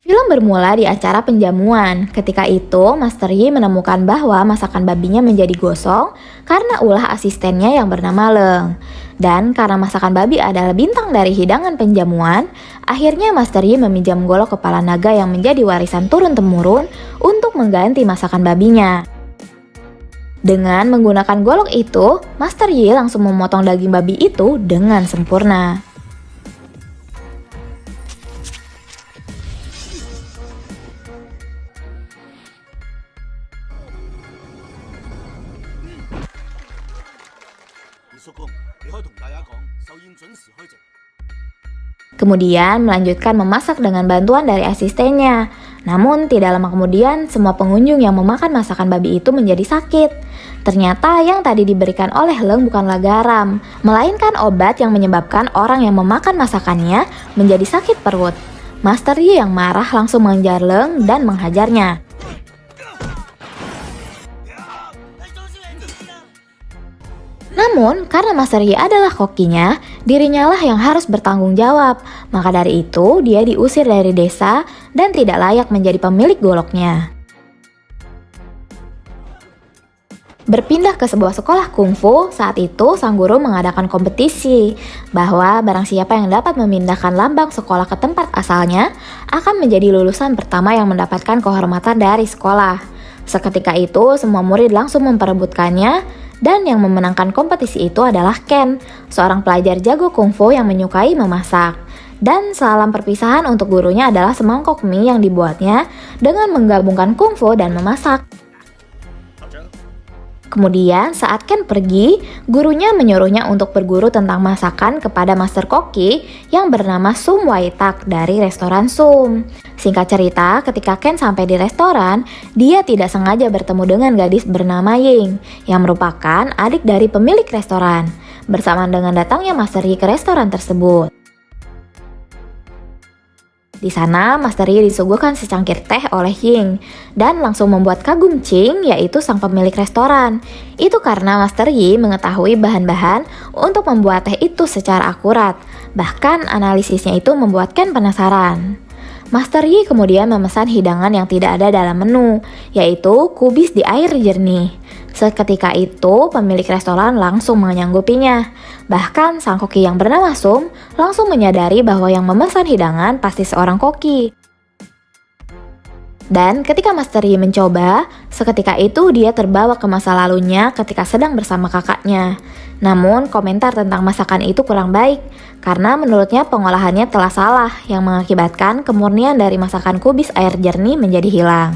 Film bermula di acara penjamuan. Ketika itu, Master Yi menemukan bahwa masakan babinya menjadi gosong karena ulah asistennya yang bernama Leng. Dan karena masakan babi adalah bintang dari hidangan penjamuan, akhirnya Master Yi meminjam golok kepala naga yang menjadi warisan turun-temurun untuk mengganti masakan babinya. Dengan menggunakan golok itu, Master Yi langsung memotong daging babi itu dengan sempurna. Kemudian melanjutkan memasak dengan bantuan dari asistennya. Namun tidak lama kemudian semua pengunjung yang memakan masakan babi itu menjadi sakit. Ternyata yang tadi diberikan oleh Leng bukanlah garam, melainkan obat yang menyebabkan orang yang memakan masakannya menjadi sakit perut. Master Yi yang marah langsung mengejar Leng dan menghajarnya. Namun, karena Master Yi adalah kokinya, dirinya lah yang harus bertanggung jawab. Maka dari itu, dia diusir dari desa dan tidak layak menjadi pemilik goloknya. Berpindah ke sebuah sekolah kungfu, saat itu sang guru mengadakan kompetisi bahwa barang siapa yang dapat memindahkan lambang sekolah ke tempat asalnya akan menjadi lulusan pertama yang mendapatkan kehormatan dari sekolah. Seketika itu, semua murid langsung memperebutkannya. Dan yang memenangkan kompetisi itu adalah Ken, seorang pelajar jago kungfu yang menyukai memasak. Dan salam perpisahan untuk gurunya adalah semangkok mie yang dibuatnya dengan menggabungkan kungfu dan memasak. Kemudian saat Ken pergi, gurunya menyuruhnya untuk berguru tentang masakan kepada Master Koki yang bernama Sum Wai-tak dari restoran Sum. Singkat cerita, ketika Ken sampai di restoran, dia tidak sengaja bertemu dengan gadis bernama Ying yang merupakan adik dari pemilik restoran. Bersamaan dengan datangnya Master Yi ke restoran tersebut. Di sana, Master Yi disuguhkan secangkir teh oleh Ying dan langsung membuat kagum Ching, yaitu sang pemilik restoran. Itu karena Master Yi mengetahui bahan-bahan untuk membuat teh itu secara akurat. Bahkan analisisnya itu membuat Ken penasaran. Master Yi kemudian memesan hidangan yang tidak ada dalam menu, yaitu kubis di air jernih. Seketika itu, pemilik restoran langsung menyanggupinya. Bahkan sang koki yang bernama Sum langsung menyadari bahwa yang memesan hidangan pasti seorang koki. Dan ketika Master Yi mencoba, seketika itu dia terbawa ke masa lalunya ketika sedang bersama kakaknya. Namun komentar tentang masakan itu kurang baik, karena menurutnya pengolahannya telah salah yang mengakibatkan kemurnian dari masakan kubis air jernih menjadi hilang.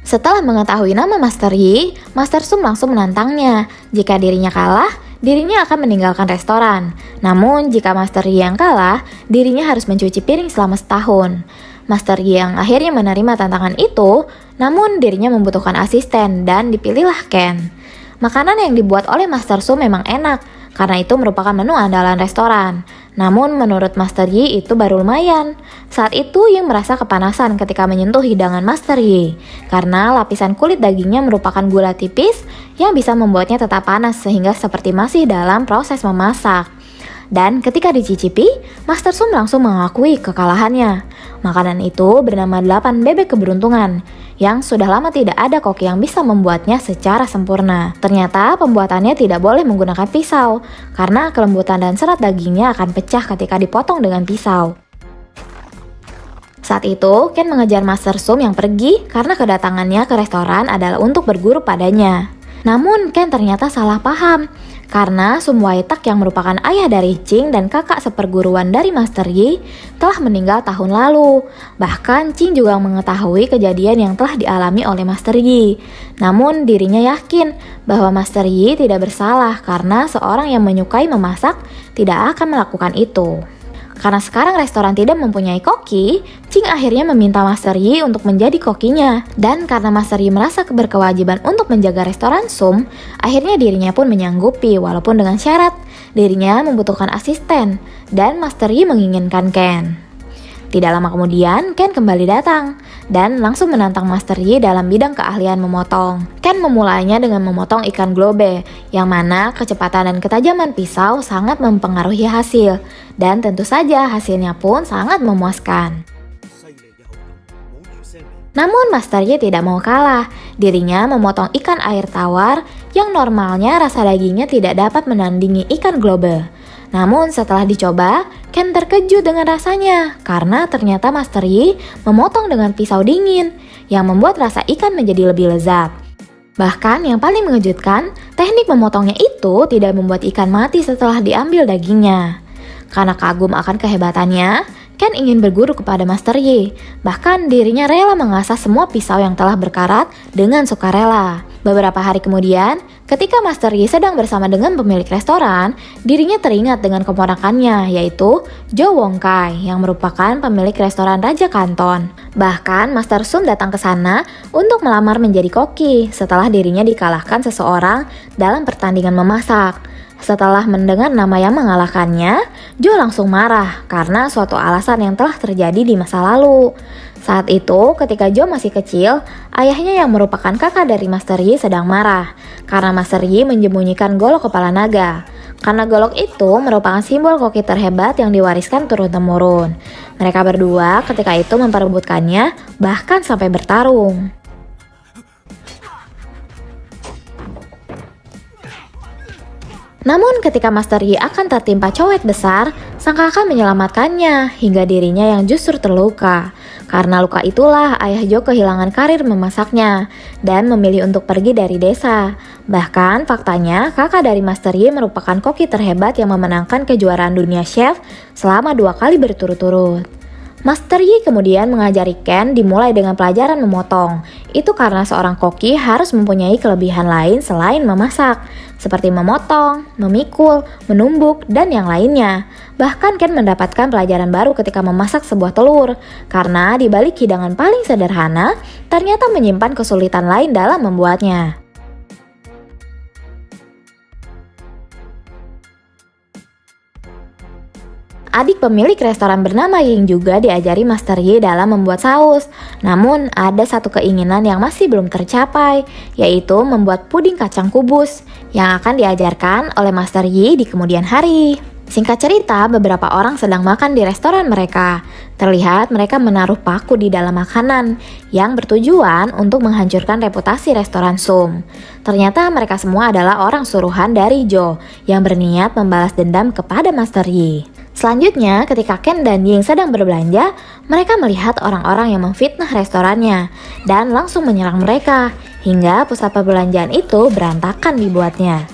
Setelah mengetahui nama Master Yi, Master Sum langsung menantangnya. Jika dirinya kalah, dirinya akan meninggalkan restoran. Namun jika Master Yi yang kalah, dirinya harus mencuci piring selama setahun. Master Yi yang akhirnya menerima tantangan itu, namun dirinya membutuhkan asisten dan dipilihlah Ken. Makanan yang dibuat oleh Master Sum memang enak, karena itu merupakan menu andalan restoran. Namun menurut Master Yi itu baru lumayan. Saat itu Ying merasa kepanasan ketika menyentuh hidangan Master Yi, karena lapisan kulit dagingnya merupakan gula tipis yang bisa membuatnya tetap panas sehingga seperti masih dalam proses memasak. Dan ketika dicicipi, Master Sum langsung mengakui kekalahannya. Makanan itu bernama 8 bebek keberuntungan, yang sudah lama tidak ada koki yang bisa membuatnya secara sempurna. Ternyata pembuatannya tidak boleh menggunakan pisau, karena kelembutan dan serat dagingnya akan pecah ketika dipotong dengan pisau. Saat itu, Ken mengejar Master Sum yang pergi karena kedatangannya ke restoran adalah untuk berguru padanya. Namun Ken ternyata salah paham, karena Sum Wai-tak yang merupakan ayah dari Ching dan kakak seperguruan dari Master Yi telah meninggal tahun lalu. Bahkan Ching juga mengetahui kejadian yang telah dialami oleh Master Yi. Namun dirinya yakin bahwa Master Yi tidak bersalah karena seorang yang menyukai memasak tidak akan melakukan itu. Karena sekarang restoran tidak mempunyai koki, Ching akhirnya meminta Master Yi untuk menjadi kokinya. Dan karena Master Yi merasa berkewajiban untuk menjaga restoran Sum, akhirnya dirinya pun menyanggupi walaupun dengan syarat dirinya membutuhkan asisten dan Master Yi menginginkan Ken. Tidak lama kemudian, Ken kembali datang. dan langsung menantang Master Yi dalam bidang keahlian memotong. Ken memulainya dengan memotong ikan globe, yang mana kecepatan dan ketajaman pisau sangat mempengaruhi hasil, dan tentu saja hasilnya pun sangat memuaskan. Namun Master Yi tidak mau kalah, dirinya memotong ikan air tawar yang normalnya rasa dagingnya tidak dapat menandingi ikan globe. Namun setelah dicoba, Ken terkejut dengan rasanya karena ternyata Master Yi memotong dengan pisau dingin yang membuat rasa ikan menjadi lebih lezat. Bahkan yang paling mengejutkan, teknik memotongnya itu tidak membuat ikan mati setelah diambil dagingnya. Karena kagum akan kehebatannya, Ken ingin berguru kepada Master Yi. Bahkan dirinya rela mengasah semua pisau yang telah berkarat dengan sukarela. Beberapa hari kemudian, ketika Master Yi sedang bersama dengan pemilik restoran, dirinya teringat dengan keponakannya, yaitu Jo Wong Kai, yang merupakan pemilik restoran Raja Kanton. Bahkan Master Sum datang ke sana untuk melamar menjadi koki setelah dirinya dikalahkan seseorang dalam pertandingan memasak. Setelah mendengar nama yang mengalahkannya, Jo langsung marah karena suatu alasan yang telah terjadi di masa lalu. Saat itu, ketika Jo masih kecil, ayahnya yang merupakan kakak dari Master Yi sedang marah karena Master Yi menyembunyikan golok kepala naga. Karena golok itu merupakan simbol koki terhebat yang diwariskan turun-temurun. Mereka berdua ketika itu memperebutkannya, bahkan sampai bertarung. Namun ketika Master Yi akan tertimpa cowet besar, sang kakak menyelamatkannya hingga dirinya yang justru terluka. Karena luka itulah ayah Jo kehilangan karir memasaknya dan memilih untuk pergi dari desa. Bahkan faktanya kakak dari Master Yi merupakan koki terhebat yang memenangkan kejuaraan dunia chef selama 2 kali berturut-turut. Master Yi kemudian mengajari Ken dimulai dengan pelajaran memotong. Itu karena seorang koki harus mempunyai kelebihan lain selain memasak, seperti memotong, memikul, menumbuk, dan yang lainnya. Bahkan Ken mendapatkan pelajaran baru ketika memasak sebuah telur, karena di balik hidangan paling sederhana, ternyata menyimpan kesulitan lain dalam membuatnya. Adik pemilik restoran bernama Ying juga diajari Master Yi dalam membuat saus. Namun ada satu keinginan yang masih belum tercapai, yaitu membuat puding kacang kubus yang akan diajarkan oleh Master Yi di kemudian hari. Singkat cerita, beberapa orang sedang makan di restoran mereka. Terlihat mereka menaruh paku di dalam makanan yang bertujuan untuk menghancurkan reputasi restoran Sum. Ternyata mereka semua adalah orang suruhan dari Jo yang berniat membalas dendam kepada Master Yi. Selanjutnya, ketika Ken dan Ying sedang berbelanja, mereka melihat orang-orang yang memfitnah restorannya dan langsung menyerang mereka, hingga pusat perbelanjaan itu berantakan dibuatnya.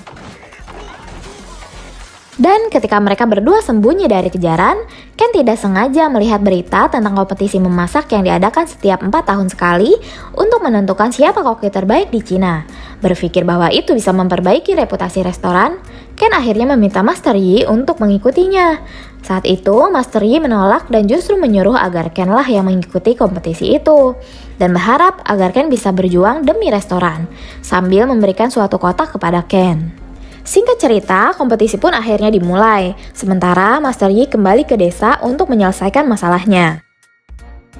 Dan ketika mereka berdua sembunyi dari kejaran, Ken tidak sengaja melihat berita tentang kompetisi memasak yang diadakan setiap 4 tahun sekali untuk menentukan siapa koki terbaik di Cina. Berpikir bahwa itu bisa memperbaiki reputasi restoran, Ken akhirnya meminta Master Yi untuk mengikutinya. Saat itu, Master Yi menolak dan justru menyuruh agar Ken lah yang mengikuti kompetisi itu, dan berharap agar Ken bisa berjuang demi restoran, sambil memberikan suatu kotak kepada Ken. Singkat cerita, kompetisi pun akhirnya dimulai, sementara Master Yi kembali ke desa untuk menyelesaikan masalahnya.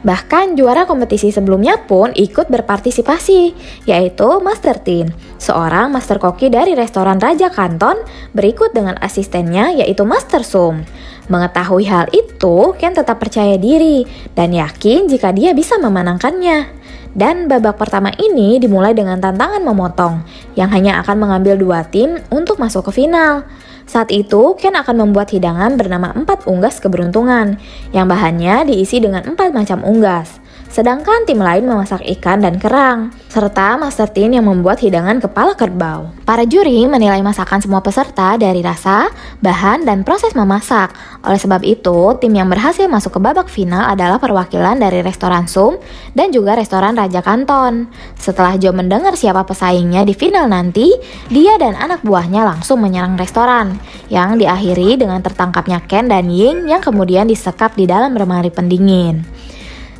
Bahkan juara kompetisi sebelumnya pun ikut berpartisipasi, yaitu Master Tin, seorang master koki dari restoran Raja Kanton, berikut dengan asistennya yaitu Master Sum. Mengetahui hal itu, Ken tetap percaya diri dan yakin jika dia bisa memenangkannya. Dan babak pertama ini dimulai dengan tantangan memotong, yang hanya akan mengambil 2 tim untuk masuk ke final. Saat itu, Ken akan membuat hidangan bernama 4 unggas keberuntungan, yang bahannya diisi dengan 4 macam unggas. Sedangkan tim lain memasak ikan dan kerang, serta Master Tin yang membuat hidangan kepala kerbau. Para juri menilai masakan semua peserta dari rasa, bahan, dan proses memasak. Oleh sebab itu, tim yang berhasil masuk ke babak final adalah perwakilan dari restoran Sum dan juga restoran Raja Kanton. Setelah Jo mendengar siapa pesaingnya di final nanti, dia dan anak buahnya langsung menyerang restoran, yang diakhiri dengan tertangkapnya Ken dan Ying yang kemudian disekap di dalam lemari pendingin.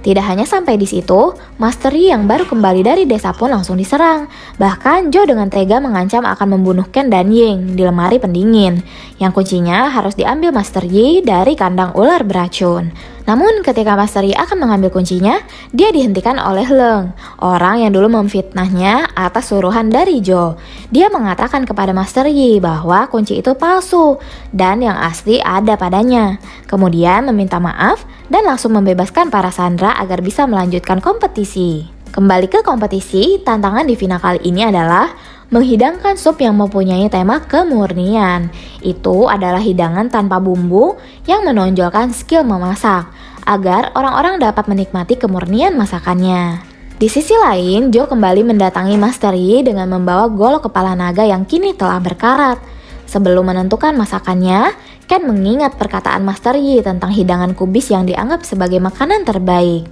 Tidak hanya sampai di situ, Master Yi yang baru kembali dari desa pun langsung diserang. Bahkan Jo dengan tega mengancam akan membunuh Ken dan Ying di lemari pendingin, yang kuncinya harus diambil Master Yi dari kandang ular beracun. Namun ketika Master Yi akan mengambil kuncinya, dia dihentikan oleh Leng, orang yang dulu memfitnahnya atas suruhan dari Jo. Dia mengatakan kepada Master Yi bahwa kunci itu palsu dan yang asli ada padanya. Kemudian meminta maaf dan langsung membebaskan para sandera agar bisa melanjutkan kompetisi. Kembali ke kompetisi, tantangan di final kali ini adalah menghidangkan sup yang mempunyai tema kemurnian. Itu adalah hidangan tanpa bumbu yang menonjolkan skill memasak, agar orang-orang dapat menikmati kemurnian masakannya. Di sisi lain, Jo kembali mendatangi Master Yi dengan membawa golok kepala naga yang kini telah berkarat. Sebelum menentukan masakannya, Ken mengingat perkataan Master Yi tentang hidangan kubis yang dianggap sebagai makanan terbaik.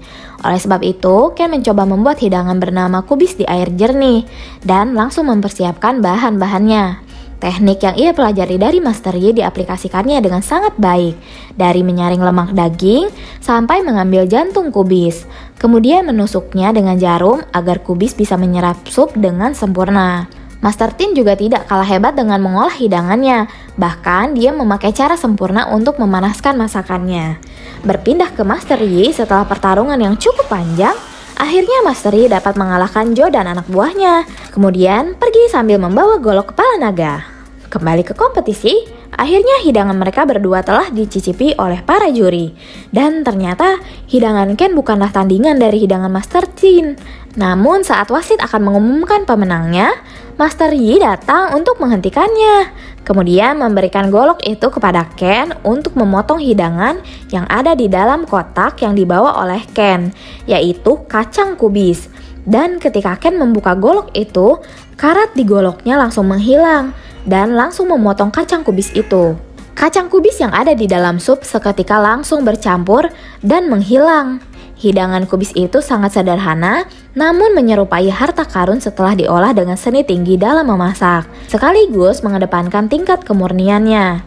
Oleh sebab itu, Ken mencoba membuat hidangan bernama kubis di air jernih dan langsung mempersiapkan bahan-bahannya. Teknik yang ia pelajari dari Master Yi diaplikasikannya dengan sangat baik, dari menyaring lemak daging sampai mengambil jantung kubis, kemudian menusuknya dengan jarum agar kubis bisa menyerap sup dengan sempurna. Master Tin juga tidak kalah hebat dengan mengolah hidangannya, bahkan dia memakai cara sempurna untuk memanaskan masakannya. Berpindah ke Master Yi setelah pertarungan yang cukup panjang, akhirnya Master Yi dapat mengalahkan Jo dan anak buahnya, kemudian pergi sambil membawa golok kepala naga. Kembali ke kompetisi, akhirnya hidangan mereka berdua telah dicicipi oleh para juri. Dan ternyata hidangan Ken bukanlah tandingan dari hidangan Master Tin. Namun saat wasit akan mengumumkan pemenangnya, Master Yi datang untuk menghentikannya. Kemudian memberikan golok itu kepada Ken untuk memotong hidangan yang ada di dalam kotak yang dibawa oleh Ken, yaitu kacang kubis. Dan ketika Ken membuka golok itu, karat di goloknya langsung menghilang dan langsung memotong kacang kubis itu. Kacang kubis yang ada di dalam sup seketika langsung bercampur dan menghilang. Hidangan kubis itu sangat sederhana, namun menyerupai harta karun setelah diolah dengan seni tinggi dalam memasak, sekaligus mengedepankan tingkat kemurniannya.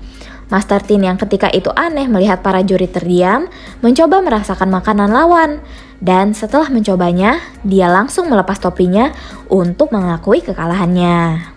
Master Tin yang ketika itu aneh melihat para juri terdiam, mencoba merasakan makanan lawan. Dan setelah mencobanya, dia langsung melepas topinya untuk mengakui kekalahannya.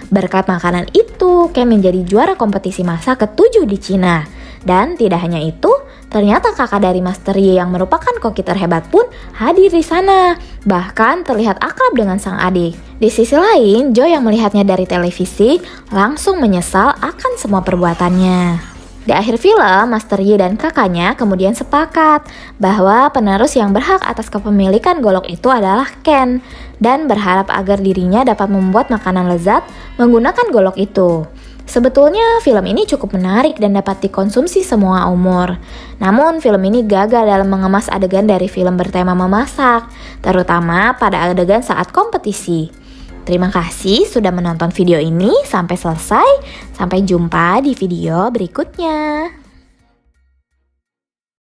Berkat makanan itu, Ken menjadi juara kompetisi masak ke-7 di Cina. Dan tidak hanya itu, ternyata kakak dari Master Yi yang merupakan koki terhebat pun hadir di sana. Bahkan terlihat akrab dengan sang adik. Di sisi lain, Jo yang melihatnya dari televisi langsung menyesal akan semua perbuatannya. Di akhir film, Master Yi dan kakaknya kemudian sepakat bahwa penerus yang berhak atas kepemilikan golok itu adalah Ken, dan berharap agar dirinya dapat membuat makanan lezat menggunakan golok itu. Sebetulnya film ini cukup menarik dan dapat dikonsumsi semua umur. Namun film ini gagal dalam mengemas adegan dari film bertema memasak, terutama pada adegan saat kompetisi. Terima kasih sudah menonton video ini sampai selesai. Sampai jumpa di video berikutnya.